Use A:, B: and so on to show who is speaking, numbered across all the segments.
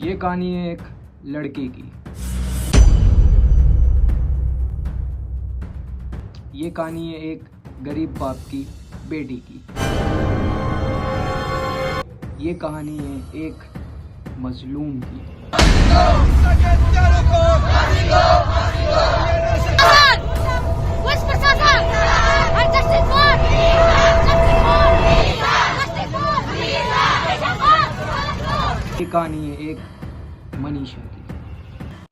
A: ये कहानी है एक लड़की की। ये कहानी है एक गरीब बाप की बेटी की। ये कहानी है एक मजलूम की। ये कहानी है एक मनीषा की।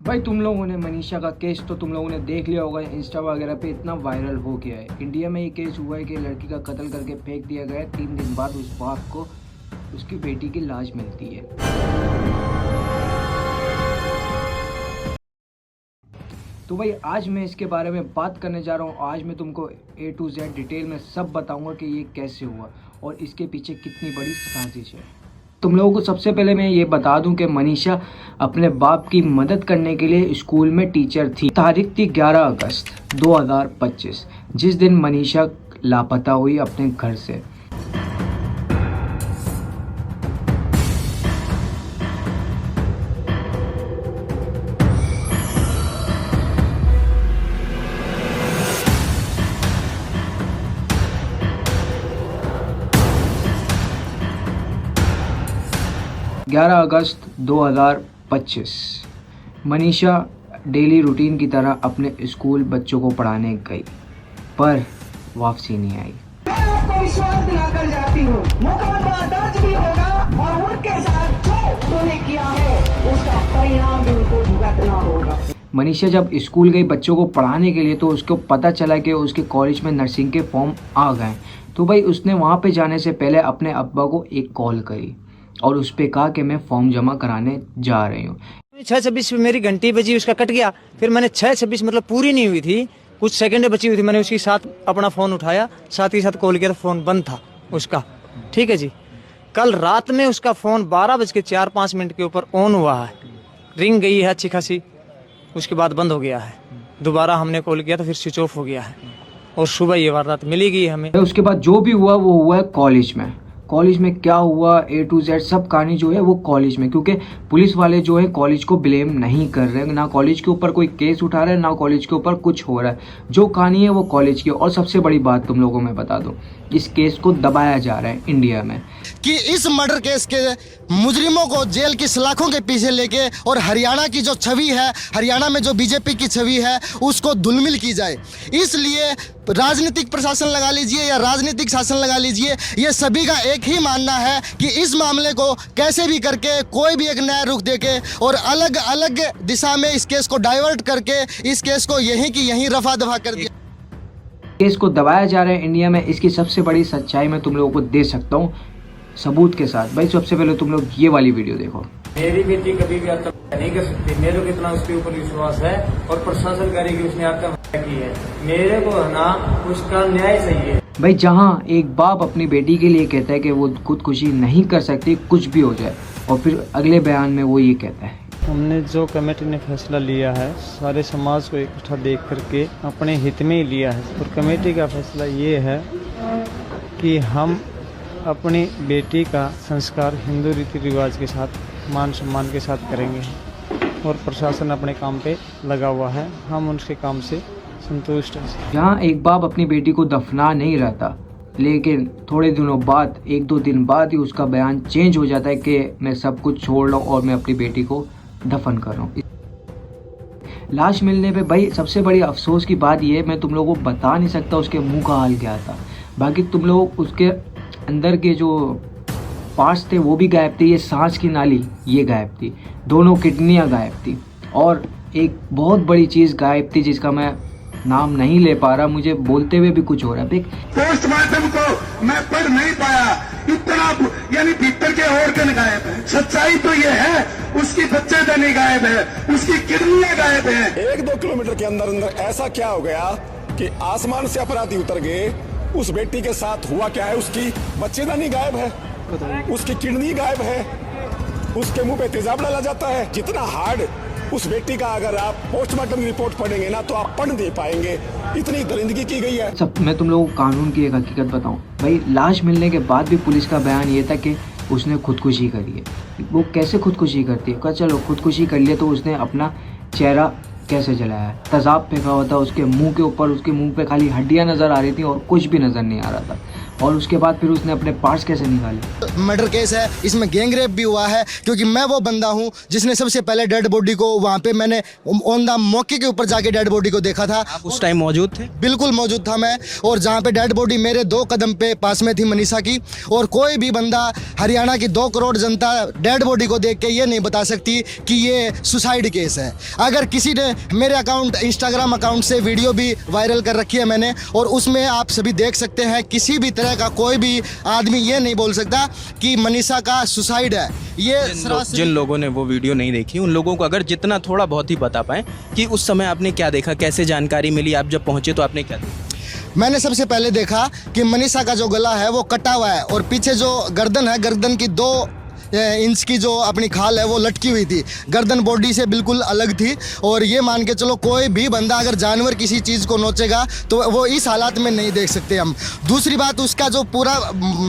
A: भाई तुम लोगों ने मनीषा का केस तो तुम लोगों ने देख लिया होगा, इंस्टा वगैरह पे इतना वायरल हो गया है। इंडिया में ये केस हुआ है कि लड़की का कत्ल करके फेंक दिया गया है। 3 दिन बाद उस बाप को उसकी बेटी की लाश मिलती है। तो भाई आज मैं इसके बारे में बात करने जा रहा हूँ। आज मैं तुमको A to Z डिटेल में सब बताऊंगा कि ये कैसे हुआ और इसके पीछे कितनी बड़ी साजिश है। तुम लोगों को सबसे पहले मैं ये बता दूं कि मनीषा अपने बाप की मदद करने के लिए स्कूल में टीचर थी। तारीख थी 11 अगस्त 2025, जिस दिन मनीषा लापता हुई अपने घर से। ग्यारह अगस्त 2025 मनीषा डेली रूटीन की तरह अपने स्कूल बच्चों को पढ़ाने गई, पर वापसी नहीं आई।
B: आपको विश्वास दिलाकर जाती हूँ, मुकदमा दर्ज भी होगा और उनके साथ जो तूने किया है उसका परिणाम भी उनको भुगतना होगा।
A: मनीषा जब स्कूल गई बच्चों को पढ़ाने के लिए तो उसको पता चला कि उसके कॉलेज में नर्सिंग के फॉर्म आ गए। तो भाई उसने वहाँ पे जाने से पहले अपने अब्बा को एक कॉल करी और उस पर कहा कि मैं फॉर्म जमा कराने जा रही हूँ।
C: 6:26 पे मेरी घंटी बजी, उसका कट गया। फिर मैंने 6:26 मतलब पूरी नहीं हुई थी, कुछ सेकंड बची हुई थी, मैंने उसके साथ अपना फ़ोन उठाया, साथ ही साथ कॉल किया तो फ़ोन बंद था उसका। ठीक है जी। कल रात में उसका फ़ोन 12:04-5 के ऊपर ऑन हुआ है, रिंग गई है अच्छी खासी, उसके बाद बंद हो गया है। दोबारा हमने कॉल किया तो फिर स्विच ऑफ हो गया है और सुबह ये वारदात मिली गई हमें।
A: उसके बाद जो भी हुआ वो हुआ है कॉलेज में। कॉलेज में क्या हुआ A to Z सब कहानी जो है वो कॉलेज में, क्योंकि पुलिस वाले जो है कॉलेज को ब्लेम नहीं कर रहे, ना कॉलेज के ऊपर कोई केस उठा रहे हैं, ना कॉलेज के ऊपर कुछ हो रहा है। जो कहानी है वो कॉलेज की। और सबसे बड़ी बात तुम लोगों को मैं बता दूं, इस केस को दबाया जा रहा है इंडिया में
D: कि इस मर्डर केस के मुजरिमों को जेल की सलाखों के पीछे लेके और हरियाणा की जो छवि है, हरियाणा में जो बीजेपी की छवि है, उसको धुलमिल की जाए। इसलिए राजनीतिक प्रशासन लगा लीजिए या राजनीतिक शासन लगा लीजिए, ये सभी का एक ही मानना है कि इस मामले को कैसे भी करके कोई भी एक नया रुख देके और अलग अलग दिशा में इस केस को डाइवर्ट करके इस केस को यहीं की यहीं रफा दफा कर दिया।
A: केस को दबाया जा रहा है इंडिया में। इसकी सबसे बड़ी सच्चाई मैं तुम लोगों को दे सकता हूँ सबूत के साथ। भाई सबसे पहले तुम लोग ये वाली वीडियो देखो।
E: मेरी बेटी कभी भी आत्महत्या नहीं कर सकती। मेरे को कितना उसके ऊपर विश्वास है और प्रशासन करेगी उसने आत्महत्या की है। मेरे को है ना उसका न्याय चाहिए।
A: भाई जहाँ एक बाप अपनी बेटी के लिए कहता है कि वो खुदकुशी नहीं कर सकती, कुछ भी हो जाए, और फिर अगले बयान में वो ये कहता है।
C: हमने जो कमेटी ने फैसला लिया है सारे समाज को इकट्ठा देख करके अपने हित में ही लिया है, और कमेटी का फैसला ये है कि हम अपनी बेटी का संस्कार हिंदू रीति रिवाज के साथ मान सम्मान के साथ करेंगे, और प्रशासन अपने काम पे लगा हुआ है, हम उनके काम से संतुष्ट हैं।
A: जहाँ एक बाप अपनी बेटी को दफना नहीं रहता, लेकिन थोड़े दिनों बाद 1-2 दिन बाद ही उसका बयान चेंज हो जाता है कि मैं सब कुछ छोड़ रहा हूँ और मैं अपनी बेटी को दफन कर रहा हूँ। लाश मिलने पे भाई सबसे बड़ी अफसोस की बात ये है, मैं तुम लोगों को बता नहीं सकता उसके मुंह का हाल क्या था। बाकी तुम लोग उसके अंदर के जो पार्ट्स थे वो भी गायब थे। ये सांस की नाली ये गायब थी, दोनों किडनियाँ गायब थी, और एक बहुत बड़ी चीज़ गायब थी जिसका मैं नाम नहीं ले पा रहा, मुझे बोलते हुए भी कुछ हो रहा है।
F: पोस्टमार्टम को मैं पढ़ नहीं पाया, इतना यानी भीतर के ऑर्गन गायब है। सच्चाई तो ये है उसकी बच्चेदानी गायब है, उसकी किडनियां गायब है।
G: 1-2 किलोमीटर के अंदर अंदर ऐसा क्या हो गया कि आसमान से अपराधी उतर गए। उस बेटी के साथ हुआ क्या है, उसकी बच्चेदानी गायब है, उसकी किडनी गायब है, उसके मुंह पे तेजाब डाला जाता है। जितना हार्ड उस बेटी का अगर आप पोस्टमार्टम रिपोर्ट पढ़ेंगे ना तो आप पढ़ नहीं पाएंगे, इतनी दरिंदगी की गई है।
A: सब मैं तुम लोगों को कानून की एक हकीकत बताऊं। भाई लाश मिलने के बाद भी पुलिस का बयान ये था कि उसने खुदकुशी करी है। वो कैसे खुदकुशी करती है? कहा चलो खुदकुशी कर लिया, तो उसने अपना चेहरा कैसे जलाया? तेज़ाब फेंका हुआ था उसके मुंह के ऊपर, उसके मुंह पे खाली हड्डियां नज़र आ रही थी और कुछ भी नज़र नहीं आ रहा था। और उसके बाद फिर उसने अपने पार्ट्स कैसे निकाले?
D: मर्डर केस है, इसमें गैंग रेप भी हुआ है, क्योंकि मैं वो बंदा हूँ जिसने सबसे पहले डेड बॉडी को वहाँ पे मैंने ऑन द मौके के ऊपर जाके डेड बॉडी को देखा था।
H: आप उस टाइम मौजूद थे?
D: बिल्कुल मौजूद था मैं, और जहाँ पे डेड बॉडी मेरे 2 कदम पे पास में थी मनीषा की। और कोई भी बंदा, हरियाणा की 2 करोड़ जनता डेड बॉडी को देख के ये नहीं बता सकती कि ये सुसाइड केस है। अगर किसी ने मेरे अकाउंट, इंस्टाग्राम अकाउंट से वीडियो भी वायरल कर रखी है मैंने, और उसमें आप सभी देख सकते हैं, किसी भी तरह का कोई भी आदमी ये नहीं बोल सकता कि मनीषा का सुसाइड है। ये
H: जिन लोगों ने वो वीडियो नहीं देखी, उन लोगों को अगर जितना थोड़ा बहुत ही बता पाएं कि उस समय आपने क्या देखा, कैसे जानकारी मिली, आप जब पहुंचे तो आपने क्या देखा?
D: मैंने सबसे पहले देखा कि मनीषा का जो गला है वो कटा हुआ है, और पीछे जो गर्दन है, गर्दन की 2 इंच की जो अपनी खाल है वो लटकी हुई थी। गर्दन बॉडी से बिल्कुल अलग थी। और ये मान के चलो, कोई भी बंदा अगर जानवर किसी चीज़ को नोचेगा तो वो इस हालात में नहीं देख सकते हम। दूसरी बात, उसका जो पूरा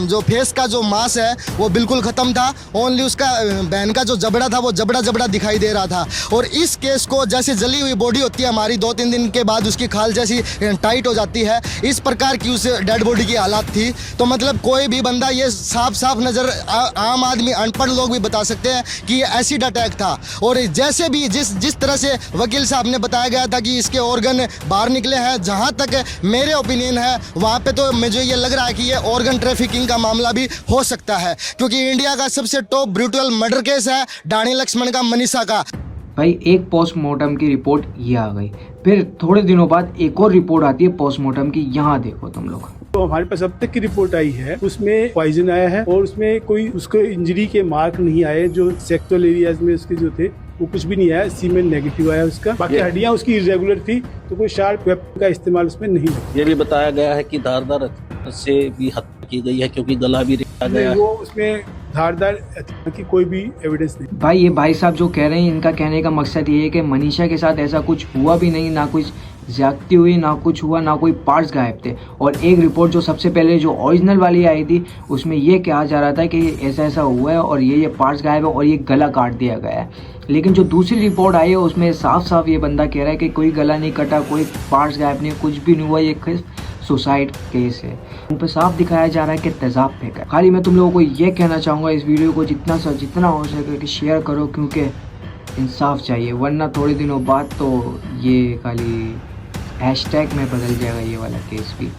D: जो फेस का जो मांस है वो बिल्कुल ख़त्म था। ओनली उसका बहन का जो जबड़ा था वो जबड़ा दिखाई दे रहा था। और इस केस को, जैसे जली हुई बॉडी होती है हमारी, 2-3 दिन के बाद उसकी खाल जैसी टाइट हो जाती है, इस प्रकार की उस डेड बॉडी की हालत थी। तो मतलब कोई भी बंदा, ये साफ नज़र, आम आदमी, अनपढ़ लोग भी बता सकते हैं कि ये एसिड अटैक था। और जैसे भी जिस तरह से वकील साहब ने बताया गया था कि इसके ऑर्गन बाहर निकले हैं, जहां तक मेरे ओपिनियन है वहां पे तो मुझे ये लग रहा है कि ये ऑर्गन ट्रैफिकिंग का मामला भी हो सकता है, क्योंकि इंडिया का सबसे टॉप ब्रूटल मर्डर केस है डाणी लक्ष्मण का, मनीषा का।
A: भाई एक पोस्टमार्टम की रिपोर्ट ये आ गई, फिर थोड़े दिनों बाद एक और रिपोर्ट आती है पोस्टमार्टम की। यहाँ देखो तुम लोग,
I: तो हमारे पास अब तक की रिपोर्ट आई है, उसमें पॉइजन आया है और उसमें कोई उसको इंजरी के मार्क नहीं आए। जो सेक्टुअल एरियाज में उसके जो थे वो कुछ भी नहीं आया। सीमेन नेगेटिव आया उसका। बाकी हड्डियां उसकी इरेगुलर थी, तो कोई शार्प वेपन का इस्तेमाल उसमें नहीं हुआ।
J: ये भी बताया गया है कि धारदार से भी हत्या की गई है, क्योंकि गला भी रेता गया है।
I: वो उसमें धारदार की कोई भी एविडेंस नहीं।
A: भाई ये भाई साहब जो कह रहे हैं, इनका कहने का मकसद ये है कि मनीषा के साथ ऐसा कुछ हुआ भी नहीं, ना कुछ ज्यादती हुई, ना कुछ हुआ, ना कोई पार्ट्स गायब थे। और एक रिपोर्ट जो सबसे पहले जो ओरिजिनल वाली आई थी, उसमें ये कहा जा रहा था कि ऐसा हुआ है और ये पार्ट्स गायब है और ये गला काट दिया गया है। लेकिन जो दूसरी रिपोर्ट आई है उसमें साफ ये बंदा कह रहा है कि कोई गला नहीं कटा, कोई पार्ट्स गायब नहीं, कुछ भी नहीं हुआ, ये सुसाइड केस है। उन पर साफ दिखाया जा रहा है कि तेजाब फेंका है। खाली मैं तुम लोगों को ये कहना चाहूँगा, इस वीडियो को जितना हो सके कि शेयर करो, क्योंकि इंसाफ चाहिए, वरना थोड़े दिनों बाद तो ये खाली हैशटैग में बदल जाएगा ये वाला केस भी।